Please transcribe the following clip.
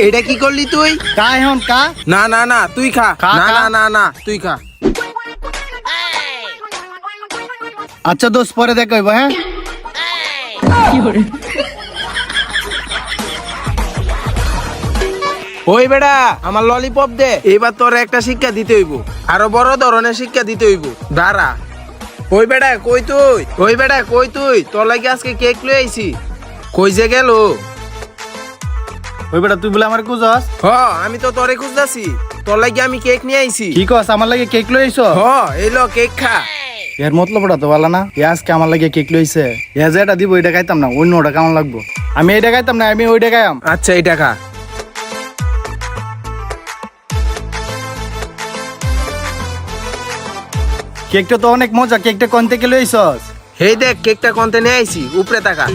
এটা কি করলি তুই? কা এখন কা না না না তুই খা। খা, না খা। না না না তুই খা। আচ্ছা দোস্ত পরে দেখ হইব হ্যাঁ ওই বেটা আমার ললিপপ দে। এবার তোর একটা শিক্ষা দিতে হইব, আরো বড় ধরনের শিক্ষা দিতে হইব। দাঁড়া। ওই বেটা কই তুই? ওই বেটা কই তুই? তোর লাগি আজকে কেক লই আইছি। কই যে গেল? ওই বেটা তুই বলে আমার কুজস হ আমি তো তোরে খুঁজতাছি। তোর লাগি আমি কেক নিয়ে আইছি। কি কস আমার লাগে কেক লই আইছো হ এলো কেক খা। এর মতলবটা তো ভালো না এ আজকে আমার লাগে কেক লইছে এ যেটা দিব ওইটা খাইতাম না অন্য ওটা কেমন লাগবো আমি এইটা খাইতাম না আমি ওইটা খাইতাম আচ্ছা এটা খা। কেকটা তো অনেক মজা কেকটা কোন থেকে লইছস হেই দেখ কেকটা কোনতে নিয়ে আইছি, উপরে তাকা।